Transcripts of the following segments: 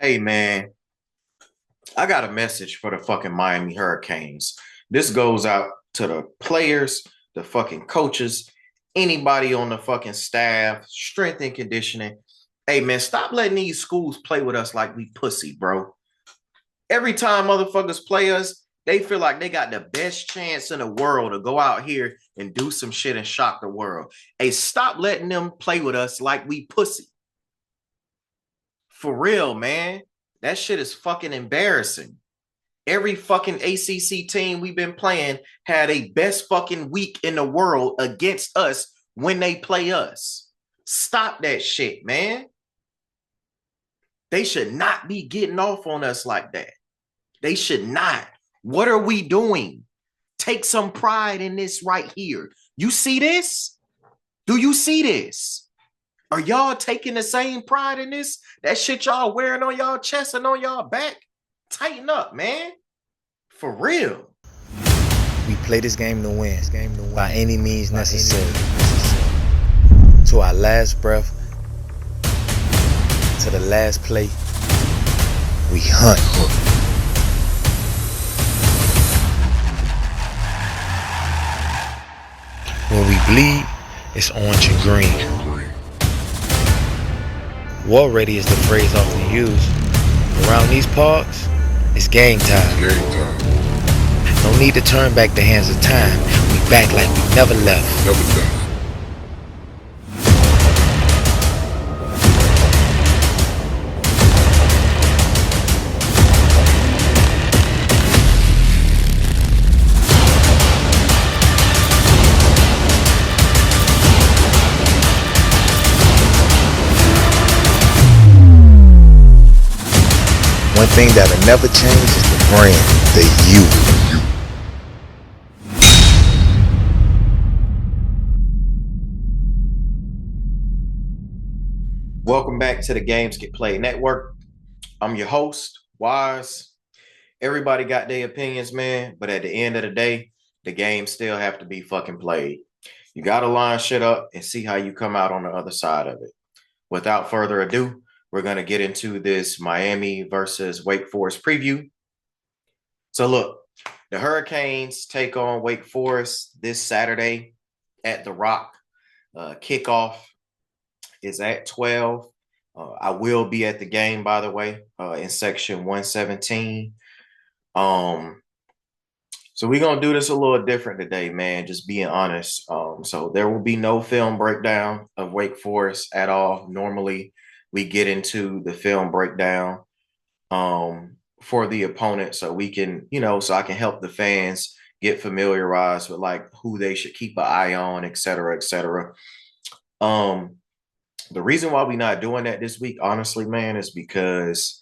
Hey man, I got a message for the fucking Miami Hurricanes. This goes out to the players, the fucking coaches, anybody on the fucking staff, strength and conditioning. Hey man, stop letting these schools play with us like we pussy, bro. Every time motherfuckers play us, they feel like they got the best chance in the world to go out here and do some shit and shock the world. Hey, stop letting them play with us like we pussy. For real, man. That shit is fucking embarrassing. Every fucking ACC team we've been playing had a best fucking week in the world against us when they play us. Stop that shit, man. They should not be getting off on us like that. They should not. What are we doing? Take some pride in this right here. You see this? Do you see this? Are y'all taking the same pride in this? That shit y'all wearing on y'all chest and on y'all back? Tighten up, man. For real. We play this game to win, by any means necessary. To our last breath, to the last play, we hunt. When we bleed, it's orange and green. War ready is the phrase often used. Around these parks, it's game time. No need to turn back the hands of time. We back like we never left. One thing that'll never change is the brand, the you. Welcome back to the Games Get Played Network. I'm your host, Wise. Everybody got their opinions, man, but at the end of the day, the games still have to be fucking played. You got to line shit up and see how you come out on the other side of it. Without further ado, we're going to get into this Miami versus Wake Forest preview. So look, the Hurricanes take on Wake Forest this Saturday at the Rock. Kickoff is at 12. I will be at the game, by the way, in section 117. So we're going to do this a little different today, man, just being honest. So there will be no film breakdown of Wake Forest at all. Normally, we get into the film breakdown for the opponent so we can, so I can help the fans get familiarized with like who they should keep an eye on, et cetera, et cetera. The reason why we're not doing that this week, honestly, man, is because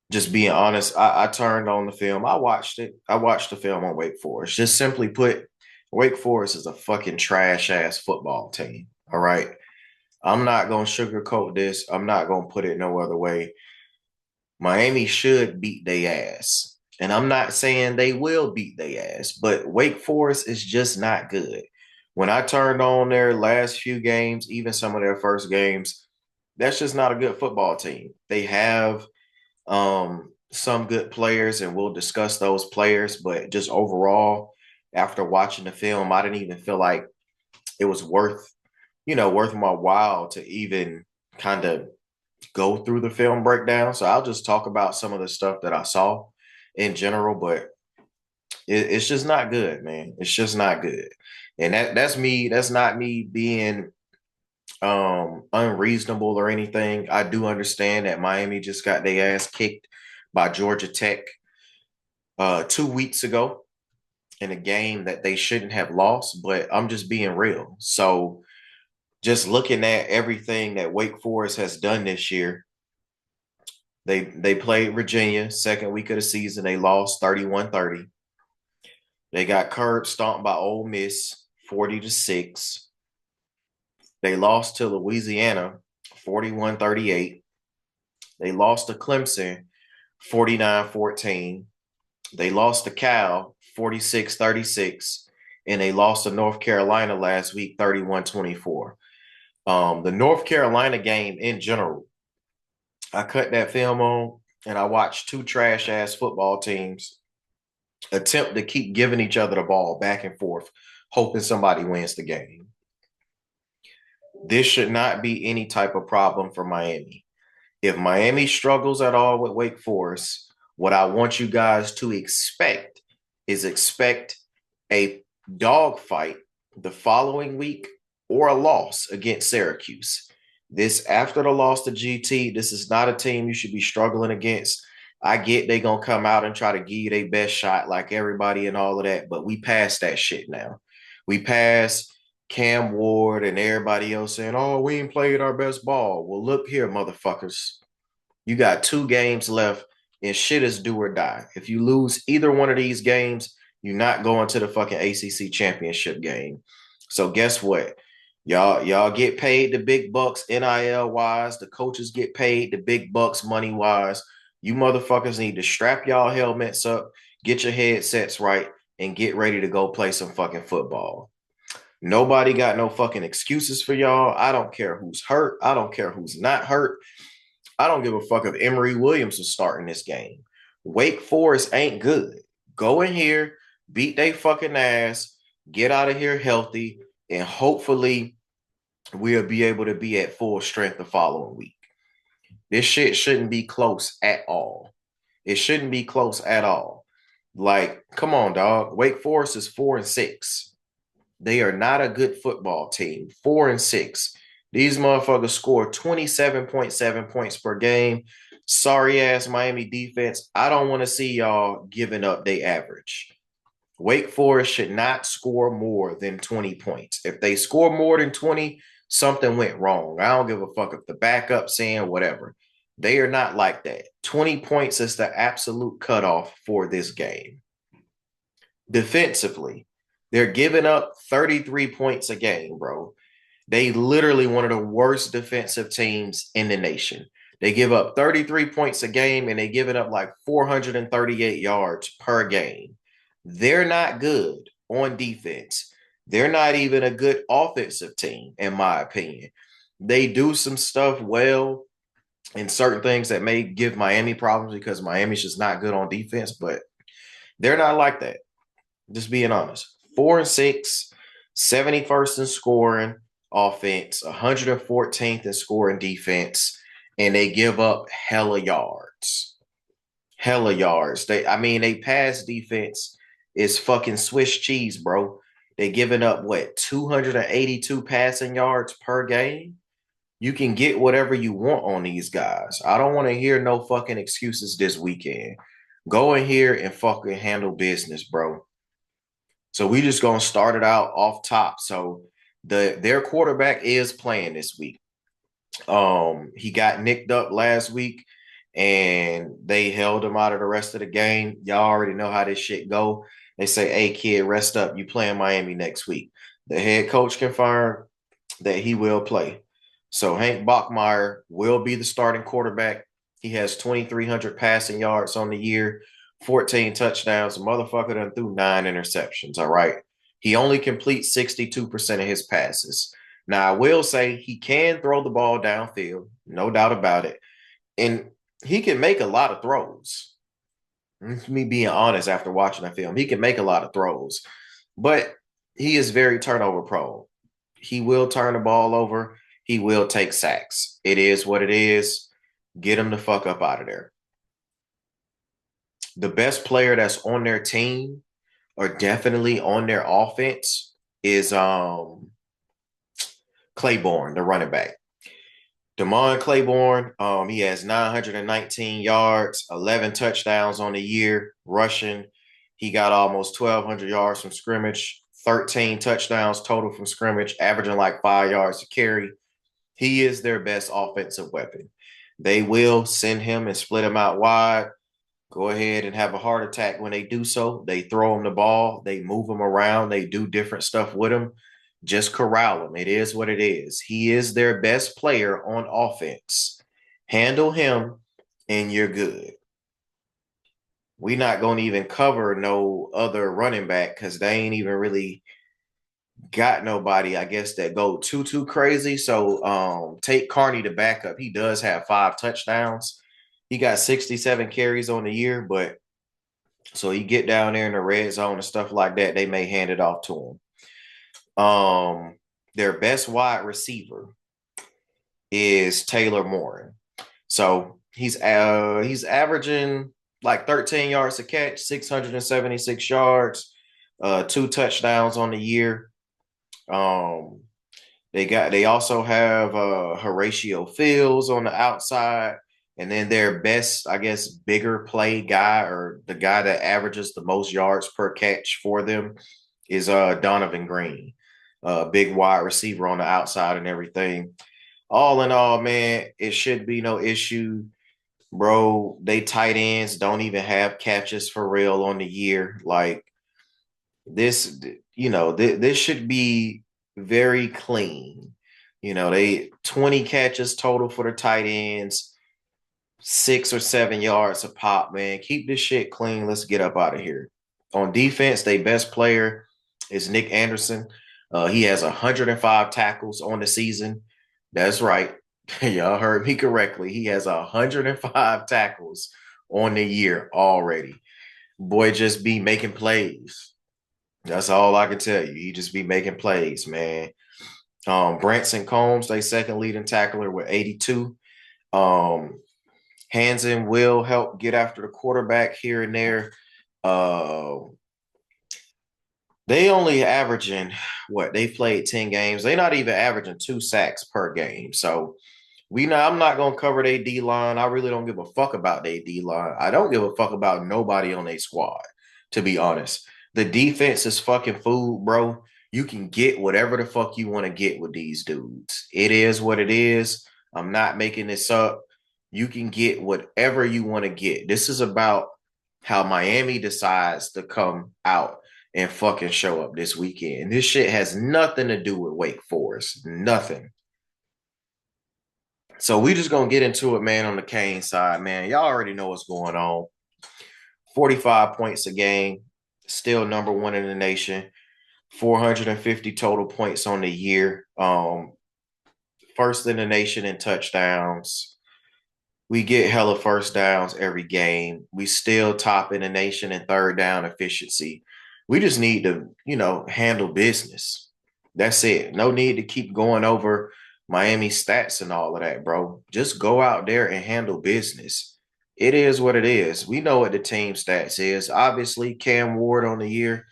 just being honest, I turned on the film. I watched it. I watched the film on Wake Forest. Just simply put, Wake Forest is a fucking trash ass football team. All right. I'm not going to sugarcoat this. I'm not going to put it no other way. Miami should beat their ass. And I'm not saying they will beat their ass, but Wake Forest is just not good. When I turned on their last few games, even some of their first games, that's just not a good football team. They have some good players, and we'll discuss those players, but just overall, after watching the film, I didn't even feel like it was worth my while to even kind of go through the film breakdown. So I'll just talk about some of the stuff that I saw in general, but it's just not good, man. It's just not good. And that's me. That's not me being unreasonable or anything. I do understand that Miami just got their ass kicked by Georgia Tech 2 weeks ago in a game that they shouldn't have lost, but I'm just being real. So just looking at everything that Wake Forest has done this year, they played Virginia second week of the season. They lost 31-30. They got curb stomped by Ole Miss 40-6. They lost to Louisiana 41-38. They lost to Clemson 49-14. They lost to Cal 46-36. And they lost to North Carolina last week 31-24. The North Carolina game in general, I cut that film on. and I watch two trash ass football teams attempt to keep giving each other the ball back and forth, hoping somebody wins the game. This should not be any type of problem for Miami. If Miami struggles at all with Wake Forest, what I want you guys to expect is expect a dogfight the following week or a loss against Syracuse. This after the loss to GT, this is not a team you should be struggling against. I get they gonna come out and try to give you their best shot like everybody and all of that, but we passed that shit now. We passed Cam Ward and everybody else saying, "Oh, we ain't played our best ball." Well, look here, motherfuckers. You got 2 games left, and shit is do or die. If you lose either one of these games, you're not going to the fucking ACC championship game. So guess what? Y'all get paid the big bucks NIL wise. The coaches get paid the big bucks money wise. You motherfuckers need to strap y'all helmets up, get your headsets right, and get ready to go play some fucking football. Nobody got no fucking excuses for y'all. I don't care who's hurt. I don't care who's not hurt. I don't give a fuck if Emory Williams is starting this game. Wake Forest ain't good. Go in here, beat they fucking ass, get out of here healthy, and hopefully we'll be able to be at full strength the following week. This shit shouldn't be close at all. It shouldn't be close at all. Like, come on, dog. Wake Forest is 4-6. They are not a good football team. 4-6. These motherfuckers score 27.7 points per game. Sorry ass Miami defense. I don't want to see y'all giving up their average. Wake Forest should not score more than 20 points. If they score more than 20, something went wrong. I don't give a fuck if the backup saying whatever. They are not like that. 20 points is the absolute cutoff for this game. Defensively, they're giving up 33 points a game, bro. They literally one of the worst defensive teams in the nation. They give up 33 points a game and they give it up like 438 yards per game. They're not good on defense. They're not even a good offensive team, in my opinion. They do some stuff well in certain things that may give Miami problems because Miami's just not good on defense, but they're not like that. Just being honest. 4-6, 71st in scoring offense, 114th in scoring defense, and they give up hella yards. Hella yards. They pass defense is fucking Swiss cheese, bro. They giving up what 282 passing yards per game. You can get whatever you want on these guys. I don't want to hear no fucking excuses this weekend. Go in here and fucking handle business, bro. So we just gonna start it out off top. So their quarterback is playing this week. He got nicked up last week and they held him out of the rest of the game. Y'all already know how this shit go. They say, "Hey kid, rest up. You playing Miami next week." The head coach confirmed that he will play. So Hank Bachmeier will be the starting quarterback. He has 2,300 passing yards on the year, 14 touchdowns. The motherfucker done threw 9 interceptions. All right. He only completes 62% of his passes. Now, I will say he can throw the ball downfield, no doubt about it. And he can make a lot of throws. Me being honest, after watching the film, he can make a lot of throws, but he is very turnover prone. He will turn the ball over. He will take sacks. It is what it is. Get him the fuck up out of there. The best player that's on their team or definitely on their offense is Claiborne, the running back. Damon Claiborne, he has 919 yards, 11 touchdowns on the year, rushing. He got almost 1,200 yards from scrimmage, 13 touchdowns total from scrimmage, averaging like 5 yards to carry. He is their best offensive weapon. They will send him and split him out wide. Go ahead and have a heart attack when they do so. They throw him the ball. They move him around. They do different stuff with him. Just corral him. It is what it is. He is their best player on offense. Handle him and you're good. We're not going to even cover no other running back because they ain't even really got nobody, I guess, that go too crazy. So take Carney to backup. He does have 5 touchdowns. He got 67 carries on the year, but so you get down there in the red zone and stuff like that, they may hand it off to him. Their best wide receiver is Taylor Morin. So he's averaging like 13 yards a catch, 676 yards, 2 touchdowns on the year. Um, they also have Horatio Fields on the outside, and then their best, I guess, bigger play guy or the guy that averages the most yards per catch for them is Donovan Green, big wide receiver on the outside and everything. All in all, man, it should be no issue, bro. They tight ends don't even have catches for real on the year. Like this, this should be very clean. They 20 catches total for the tight ends, 6 or 7 yards a pop, man. Keep this shit clean. Let's get up out of here. On defense, their best player is Nick Anderson. He has 105 tackles on the season. That's right. Y'all heard me correctly. He has 105 tackles on the year already. Boy, just be making plays. That's all I can tell you. He just be making plays, man. Branson Combs, they second leading tackler with 82. Hansen will help get after the quarterback here and there. They only averaging what they played 10 games. They're not even averaging 2 sacks per game. So I'm not gonna cover their D line. I really don't give a fuck about their D line. I don't give a fuck about nobody on their squad, to be honest. The defense is fucking food, bro. You can get whatever the fuck you want to get with these dudes. It is what it is. I'm not making this up. You can get whatever you want to get. This is about how Miami decides to come out and fucking show up this weekend. This shit has nothing to do with Wake Forest. Nothing. So we just gonna get into it, man, on the Kane side, man. Y'all already know what's going on. 45 points a game, still number one in the nation. 450 total points on the year. First in the nation in touchdowns. We get hella first downs every game. We still top in the nation in third down efficiency. We just need to, handle business. That's it. No need to keep going over Miami stats and all of that, bro. Just go out there and handle business. It is what it is. We know what the team stats is. Obviously, Cam Ward on the year,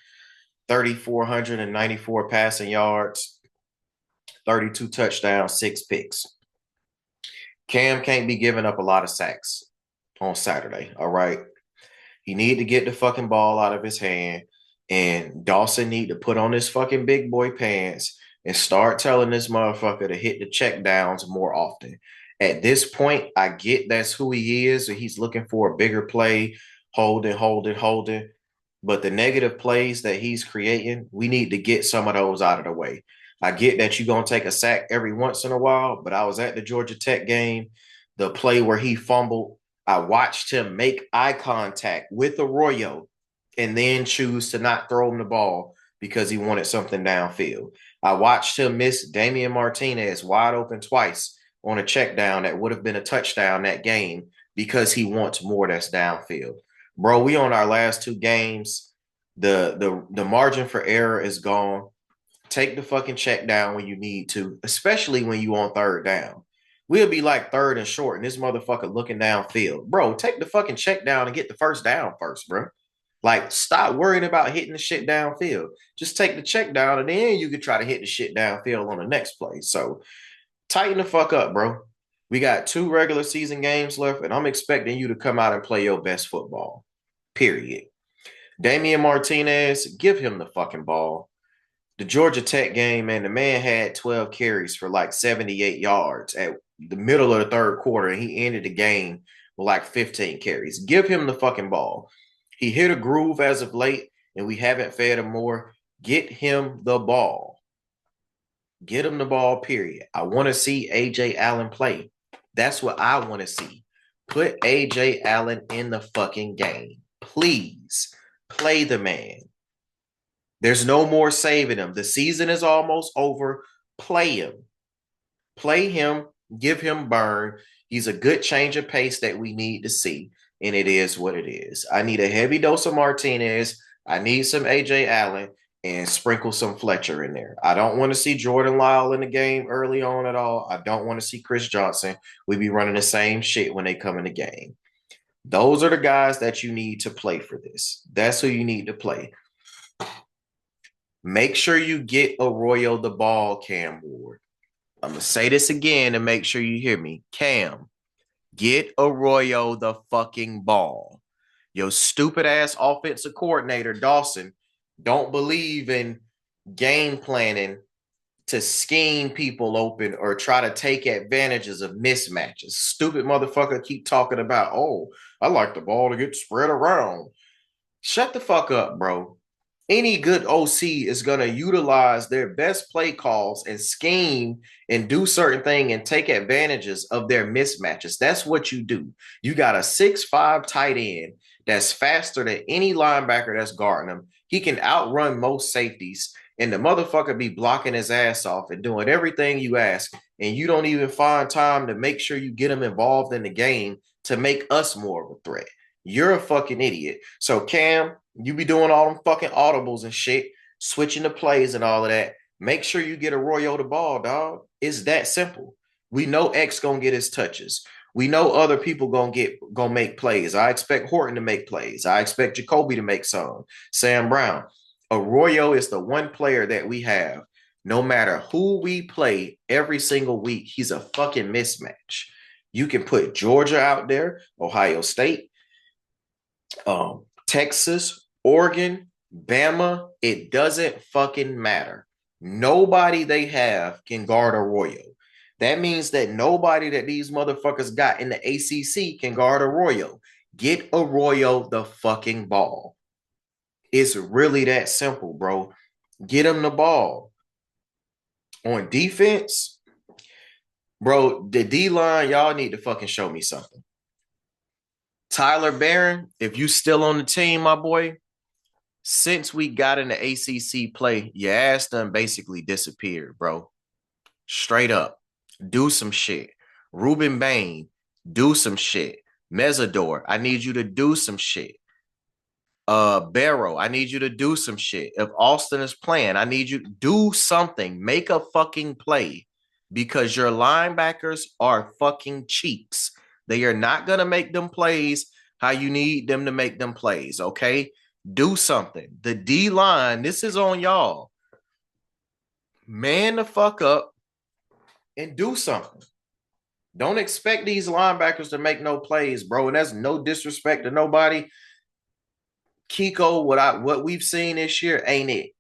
3,494 passing yards, 32 touchdowns, 6 picks. Cam can't be giving up a lot of sacks on Saturday, all right? He need to get the fucking ball out of his hand, and Dawson need to put on his fucking big boy pants and start telling this motherfucker to hit the check downs more often. At this point, I get that's who he is, and he's looking for a bigger play, holding. But the negative plays that he's creating, we need to get some of those out of the way. I get that you're going to take a sack every once in a while, but I was at the Georgia Tech game, the play where he fumbled. I watched him make eye contact with Arroyo and then choose to not throw him the ball because he wanted something downfield. I watched him miss Damien Martinez wide open twice on a check down that would have been a touchdown that game because he wants more that's downfield. Bro, we on our last 2 games. The margin for error is gone. Take the fucking check down when you need to, especially when you on third down. We'll be like third and short, and this motherfucker looking downfield. Bro, take the fucking check down and get the first down first, bro. Like, stop worrying about hitting the shit downfield. Just take the check down, and then you can try to hit the shit downfield on the next play. So, tighten the fuck up, bro. We got 2 regular season games left, and I'm expecting you to come out and play your best football. Period. Damien Martinez, give him the fucking ball. The Georgia Tech game, man, the man had 12 carries for like 78 yards at the middle of the third quarter, and he ended the game with like 15 carries. Give him the fucking ball. He hit a groove as of late, and we haven't fed him more. Get him the ball. Get him the ball, period. I want to see Ajay Allen play. That's what I want to see. Put Ajay Allen in the fucking game. Please play the man. There's no more saving him. The season is almost over. Play him. Play him. Give him burn. He's a good change of pace that we need to see, and it is what it is. I need a heavy dose of Martinez. I need some AJ Allen and sprinkle some Fletcher in there. I don't want to see Jordan Lyle in the game early on at all. I don't want to see Chris Johnson. We be running the same shit when they come in the game. Those are the guys that you need to play for this. That's who you need to play. Make sure you get Arroyo the ball, Cam Ward. I'm going to say this again and make sure you hear me. Cam, get Arroyo the fucking ball. Your stupid ass offensive coordinator, Dawson, don't believe in game planning to scheme people open or try to take advantages of mismatches. Stupid motherfucker keep talking about, oh, I like the ball to get spread around. Shut the fuck up, bro. Any good OC is going to utilize their best play calls and scheme and do certain things and take advantages of their mismatches. That's what you do. You got a 6'5" tight end that's faster than any linebacker that's guarding him. He can outrun most safeties, and the motherfucker be blocking his ass off and doing everything you ask, and you don't even find time to make sure you get him involved in the game to make us more of a threat. You're a fucking idiot. So, Cam, you be doing all them fucking audibles and shit, switching the plays and all of that. Make sure you get Arroyo the ball, dog. It's that simple. We know X gonna get his touches. We know other people gonna make plays. I expect Horton to make plays. I expect Jacoby to make some. Sam Brown. Arroyo is the one player that we have. No matter who we play every single week, he's a fucking mismatch. You can put Georgia out there, Ohio State, Texas, Oregon, Bama, it doesn't fucking matter. Nobody they have can guard Arroyo. That means that nobody that these motherfuckers got in the ACC can guard Arroyo. Get Arroyo the fucking ball. It's really that simple, bro. Get him the ball. On defense, bro, the D-line, y'all need to fucking show me something. Tyler Barron, if you still on the team, my boy, since we got in the ACC play, your ass done basically disappeared, bro. Straight up. Do some shit. Ruben Bain, do some shit. Mesidor, I need you to do some shit. Barrow, I need you to do some shit. If Austin is playing, I need you to do something. Make a fucking play because your linebackers are fucking cheeks. They are not going to make them plays how you need them to make them plays, okay? Do something. The D-line, this is on y'all. Man the fuck up and do something. Don't expect these linebackers to make no plays, bro. And that's no disrespect to nobody. Kiko, what we've seen this year ain't it.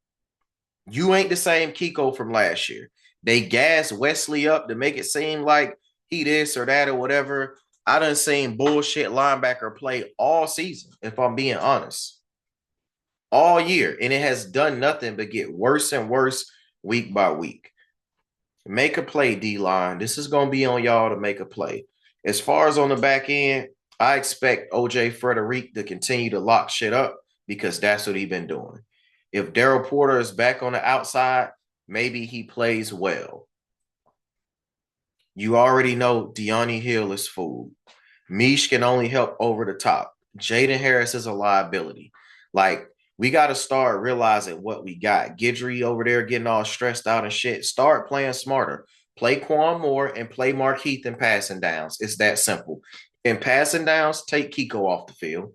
You ain't the same Kiko from last year. They gas Wesley up to make it seem like he this or that or whatever. I done seen bullshit linebacker play all season, if I'm being honest. All year. And it has done nothing but get worse and worse week by week. Make a play, D-line. This is going to be on y'all to make a play. As far as on the back end, I expect OJ Frederick to continue to lock shit up because that's what he's been doing. If Daryl Porter is back on the outside, maybe he plays well. You already know De'Ani Hill is fooled. Mish can only help over the top. Jaden Harris is a liability. Like, we got to start realizing what we got. Guidry over there getting all stressed out and shit. Start playing smarter. Play Quan Moore and play Markeith in passing downs. It's that simple. In passing downs, take Kiko off the field.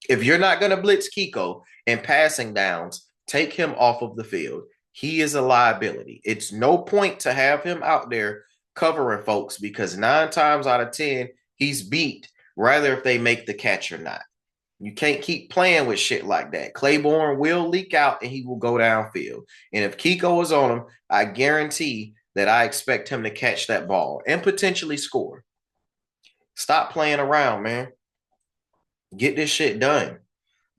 If you're not going to blitz Kiko in passing downs, take him off of the field. He is a liability. It's no point to have him out there covering folks because 9 times out of 10, he's beat, rather if they make the catch or not. You can't keep playing with shit like that. Claiborne will leak out and he will go downfield. And if Kiko is on him, I guarantee that I expect him to catch that ball and potentially score. Stop playing around, man. Get this shit done.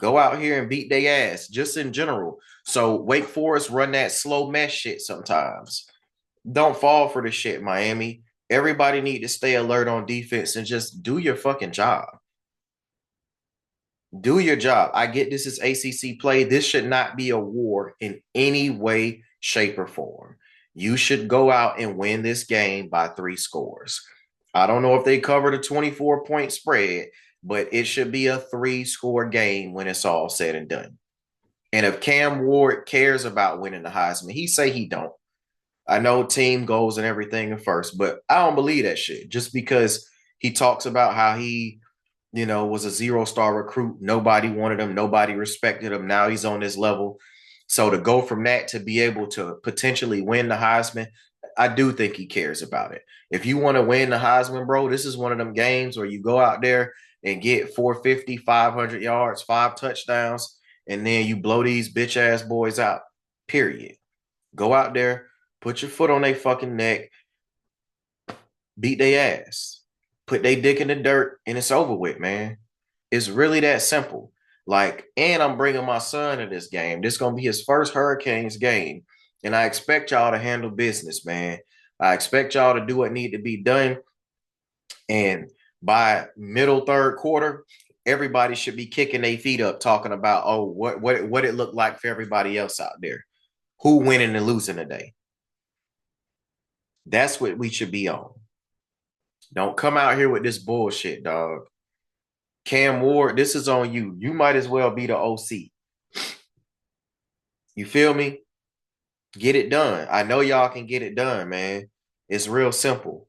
Go out here and beat their ass, just in general. So Wake Forest run that slow mesh shit sometimes. Don't fall for the shit, Miami. Everybody need to stay alert on defense and just do your fucking job. Do your job. I get this is ACC play. This should not be a war in any way, shape, or form. You should go out and win this game by 3 scores. I don't know if they covered a 24-point spread, but it should be a 3-score game when it's all said and done. And if Cam Ward cares about winning the Heisman, he say he don't. I know team goals and everything at first, but I don't believe that shit. Just because he talks about how he, was a 0-star recruit, nobody wanted him, nobody respected him. Now he's on this level. So to go from that to be able to potentially win the Heisman, I do think he cares about it. If you want to win the Heisman, bro, this is one of them games where you go out there and get 450, 500 yards, 5 touchdowns, and then you blow these bitch ass boys out. Period. Go out there, put your foot on their fucking neck, beat their ass, put their dick in the dirt, and it's over with, man. It's really that simple. And I'm bringing my son to this game. This is going to be his first Hurricanes game. And I expect y'all to handle business, man. I expect y'all to do what need to be done. And by middle third quarter, everybody should be kicking their feet up, talking about, oh, what it looked like for everybody else out there. Who winning and losing today? That's what we should be on. Don't come out here with this bullshit, dog. Cam Ward, this is on you. You might as well be the OC. You feel me? Get it done. I know y'all can get it done, man. It's real simple.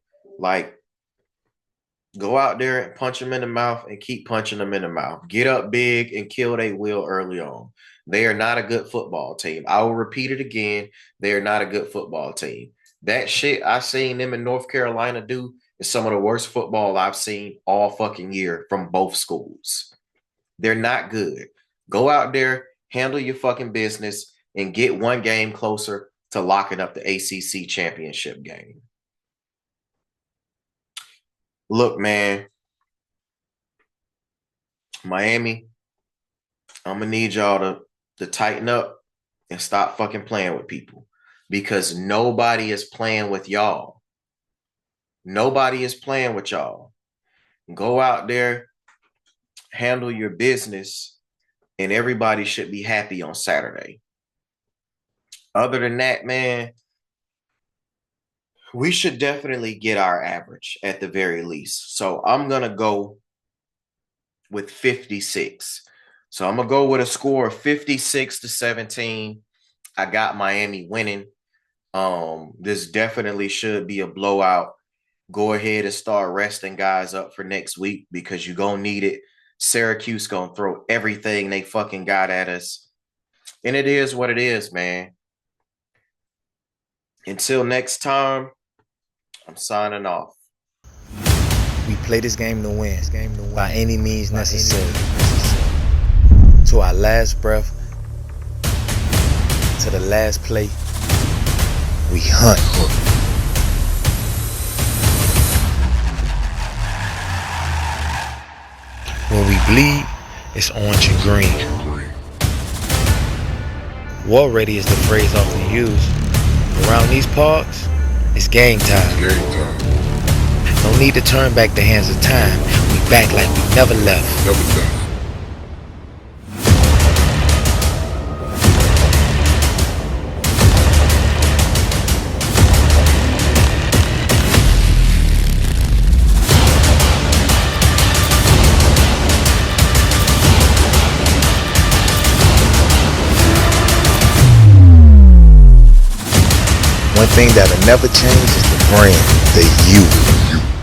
Go out there and punch them in the mouth and keep punching them in the mouth. Get up big and kill they will early on. They are not a good football team. I will repeat it again. They are not a good football team. That shit I seen them in North Carolina do is some of the worst football I've seen all fucking year from both schools. They're not good. Go out there, handle your fucking business, and get one game closer to locking up the ACC championship game. Look, man, Miami, I'm going to need y'all to tighten up and stop fucking playing with people because nobody is playing with y'all. Nobody is playing with y'all. Go out there, handle your business, and everybody should be happy on Saturday. Other than that, man, we should definitely get our average at the very least. So I'm going to go with 56. So I'm going to go with a score of 56-17. I got Miami winning. This definitely should be a blowout. Go ahead and start resting guys up for next week because you're going to need it. Syracuse going to throw everything they fucking got at us. And it is what it is, man. Until next time, I'm signing off. We play this game to win, by any means necessary. To our last breath, to the last play, we hunt. When we bleed, it's orange and green. War ready is the phrase often used. Around these parks, it's game time. No need to turn back the hands of time. We back like we never left. One thing that'll never change is the brand, the you.